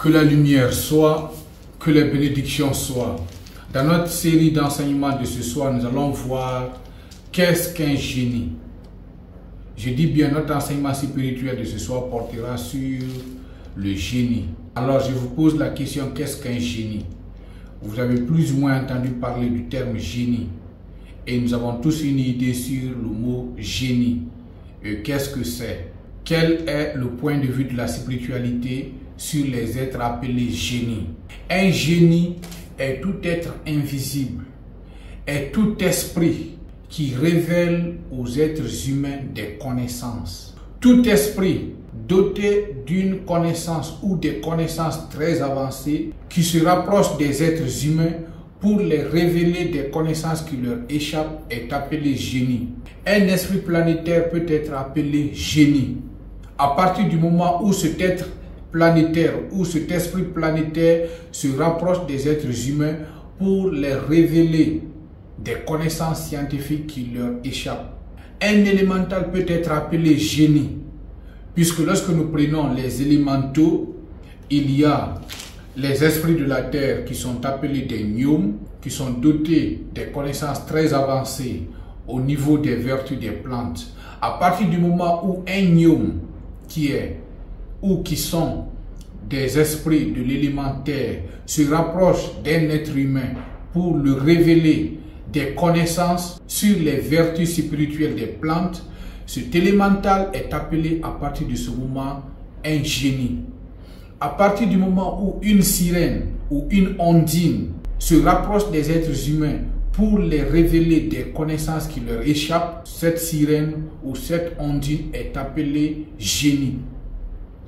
Que la lumière soit, que les bénédictions soient. Dans notre série d'enseignements de ce soir, nous allons voir qu'est-ce qu'un génie. Je dis bien, notre enseignement spirituel de ce soir portera sur le génie. Alors je vous pose la question, qu'est-ce qu'un génie? Vous avez plus ou moins entendu parler du terme génie. Et nous avons tous une idée sur le mot génie. Qu'est-ce que c'est? Quel est le point de vue de la spiritualité sur les êtres appelés génies? Un génie est tout être invisible, est tout esprit qui révèle aux êtres humains des connaissances. Tout esprit doté d'une connaissance ou des connaissances très avancées qui se rapproche des êtres humains pour les révéler des connaissances qui leur échappent est appelé génie. Un esprit planétaire peut être appelé génie. À partir du moment où cet être planétaire ou cet esprit planétaire se rapproche des êtres humains pour les révéler des connaissances scientifiques qui leur échappent. Un élémental peut être appelé génie, puisque lorsque nous prenons les élémentaux, il y a les esprits de la terre qui sont appelés des gnomes, qui sont dotés des connaissances très avancées au niveau des vertus des plantes. À partir du moment où un gnome qui sont des esprits de l'élémentaire se rapprochent d'un être humain pour lui révéler des connaissances sur les vertus spirituelles des plantes, cet élémental est appelé à partir de ce moment un génie. À partir du moment où une sirène ou une ondine se rapproche des êtres humains pour les révéler des connaissances qui leur échappent, cette sirène ou cette ondine est appelée génie.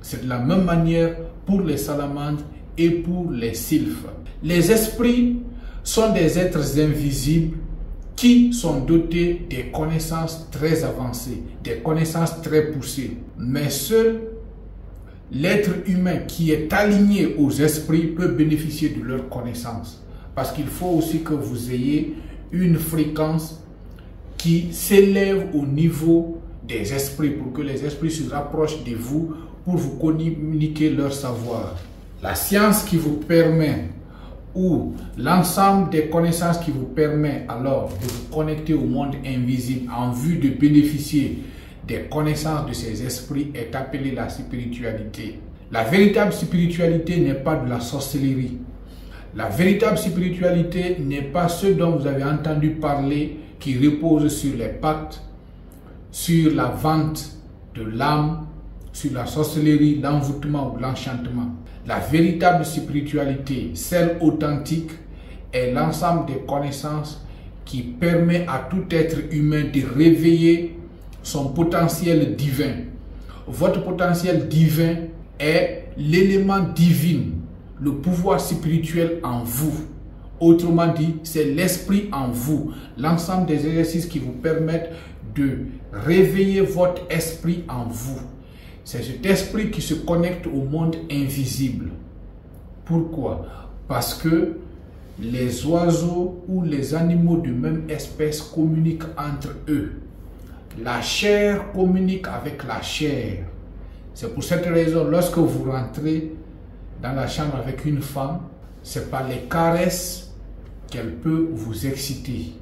C'est de la même manière pour les salamandres et pour les sylphes. Les esprits sont des êtres invisibles qui sont dotés des connaissances très avancées, des connaissances très poussées. Mais seul l'être humain qui est aligné aux esprits peut bénéficier de leurs connaissances. Parce qu'il faut aussi que vous ayez une fréquence qui s'élève au niveau des esprits pour que les esprits se rapprochent de vous pour vous communiquer leur savoir. La science qui vous permet ou l'ensemble des connaissances qui vous permet alors de vous connecter au monde invisible en vue de bénéficier des connaissances de ces esprits est appelée la spiritualité. La véritable spiritualité n'est pas de la sorcellerie. La véritable spiritualité n'est pas ce dont vous avez entendu parler qui repose sur les pactes, sur la vente de l'âme, sur la sorcellerie, l'envoûtement ou l'enchantement. La véritable spiritualité, celle authentique, est l'ensemble des connaissances qui permet à tout être humain de réveiller son potentiel divin. Votre potentiel divin est l'élément divin, le pouvoir spirituel en vous. Autrement dit, c'est l'esprit en vous. L'ensemble des exercices qui vous permettent de réveiller votre esprit en vous. C'est cet esprit qui se connecte au monde invisible. Pourquoi? Parce que les oiseaux ou les animaux de même espèce communiquent entre eux. La chair communique avec la chair. C'est pour cette raison, lorsque vous rentrez dans la chambre avec une femme, c'est par les caresses qu'elle peut vous exciter.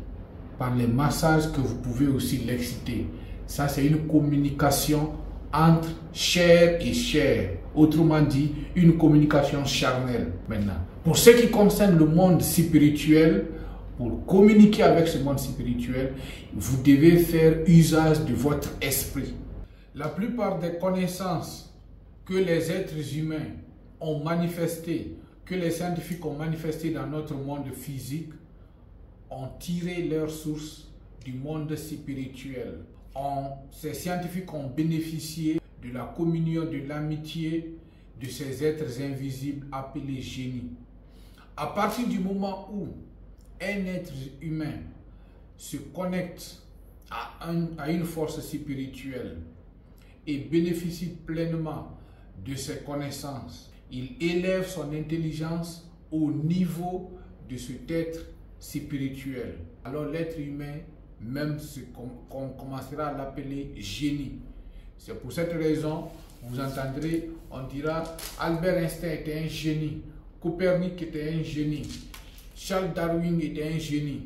Par les massages que vous pouvez aussi l'exciter. Ça, c'est une communication entre chair et chair. Autrement dit, une communication charnelle. Maintenant, pour ce qui concerne le monde spirituel, pour communiquer avec ce monde spirituel, vous devez faire usage de votre esprit. La plupart des connaissances que les êtres humains ont manifestées, que les scientifiques ont manifestées dans notre monde physique, ont tiré leur source du monde spirituel. Ces scientifiques ont bénéficié de la communion, de l'amitié de ces êtres invisibles appelés génies. À partir du moment où un être humain se connecte à une force spirituelle et bénéficie pleinement de ses connaissances, il élève son intelligence au niveau de cet être spirituel. Alors l'être humain même qu'on commencera à l'appeler génie. C'est pour cette raison Vous entendrez, on dira Albert Einstein était un génie, Copernic était un génie, Charles Darwin était un génie,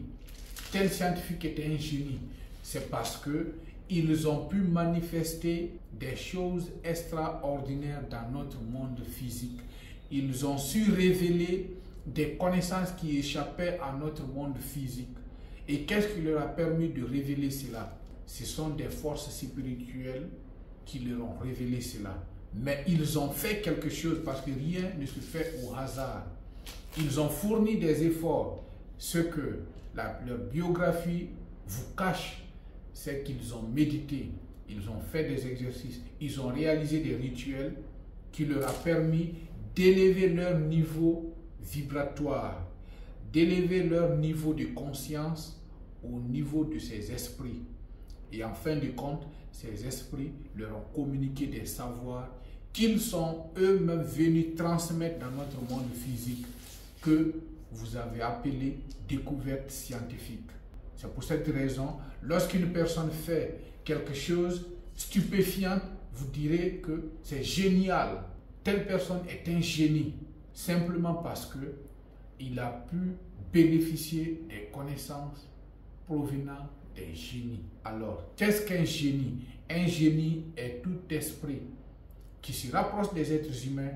tel scientifique était un génie. C'est parce que ils ont pu manifester des choses extraordinaires dans notre monde physique. Ils ont su révéler des connaissances qui échappaient à notre monde physique. Et qu'est-ce qui leur a permis de révéler cela? Ce sont des forces spirituelles qui leur ont révélé cela. Mais ils ont fait quelque chose parce que rien ne se fait au hasard. Ils ont fourni des efforts. Ce que leur biographie vous cache, c'est qu'ils ont médité, ils ont fait des exercices, ils ont réalisé des rituels qui leur a permis d'élever leur niveau vibratoire, d'élever leur niveau de conscience au niveau de ces esprits. Et en fin de compte, ces esprits leur ont communiqué des savoirs qu'ils sont eux-mêmes venus transmettre dans notre monde physique, que vous avez appelé découverte scientifique. C'est pour cette raison, lorsqu'une personne fait quelque chose stupéfiant, vous direz que c'est génial. Telle personne est un génie, simplement parce que il a pu bénéficier des connaissances provenant des génies. Alors, qu'est-ce qu'un génie? Un génie est tout esprit qui se rapproche des êtres humains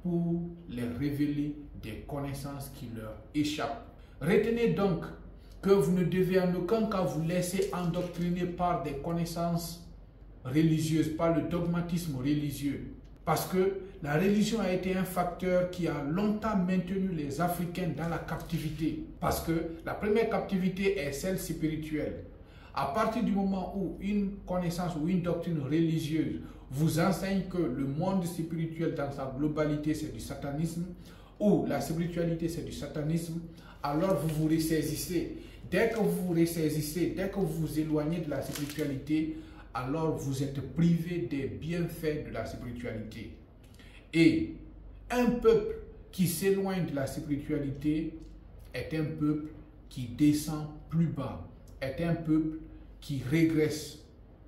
pour les révéler des connaissances qui leur échappent. Retenez donc que vous ne devez en aucun cas vous laisser endoctriner par des connaissances religieuses, par le dogmatisme religieux. Parce que la religion a été un facteur qui a longtemps maintenu les Africains dans la captivité. Parce que la première captivité est celle spirituelle. À partir du moment où une connaissance ou une doctrine religieuse vous enseigne que le monde spirituel dans sa globalité c'est du satanisme, ou la spiritualité c'est du satanisme, alors vous vous ressaisissez. Dès que vous vous ressaisissez, dès que vous vous éloignez de la spiritualité, alors vous êtes privé des bienfaits de la spiritualité. Et un peuple qui s'éloigne de la spiritualité est un peuple qui descend plus bas, est un peuple qui régresse.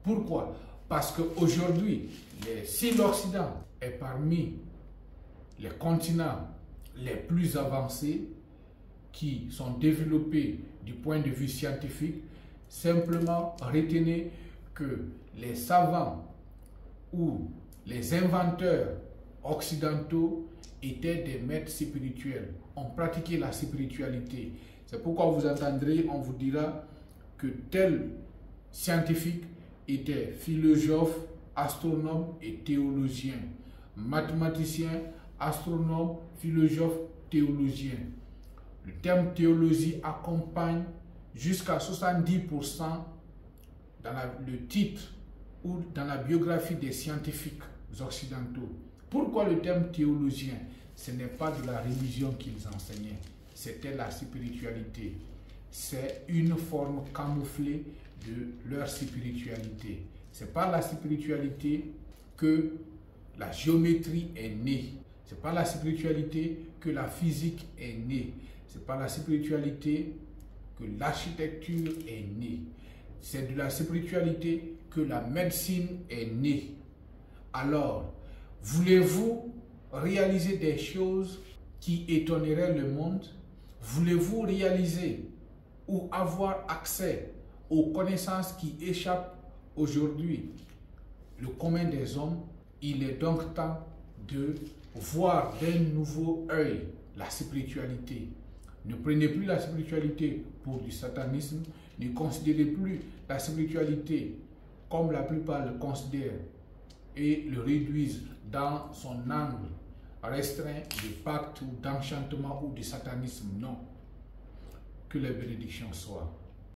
Pourquoi? Parce qu'aujourd'hui, si l'Occident est parmi les continents les plus avancés, qui sont développés du point de vue scientifique, simplement retenez que les savants ou les inventeurs occidentaux étaient des maîtres spirituels, ont pratiqué la spiritualité. C'est pourquoi vous entendrez, on vous dira que tel scientifique était philosophe, astronome et théologien, mathématicien, astronome, philosophe, théologien. Le terme théologie accompagne jusqu'à 70% dans le titre ou dans la biographie des scientifiques occidentaux. Pourquoi le terme théologien? Ce n'est pas de la religion qu'ils enseignaient, c'était la spiritualité. C'est une forme camouflée de leur spiritualité. C'est par la spiritualité que la géométrie est née. C'est par la spiritualité que la physique est née. C'est par la spiritualité que l'architecture est née. C'est de la spiritualité que la médecine est née. Alors, voulez-vous réaliser des choses qui étonneraient le monde? Voulez-vous réaliser ou avoir accès aux connaissances qui échappent aujourd'hui le commun des hommes? Il est donc temps de voir d'un nouveau œil la spiritualité. Ne prenez plus la spiritualité pour du satanisme, ne considérez plus la spiritualité comme la plupart le considèrent et le réduisent dans son angle restreint de pacte ou d'enchantement ou de satanisme. Non. Que les bénédictions soient.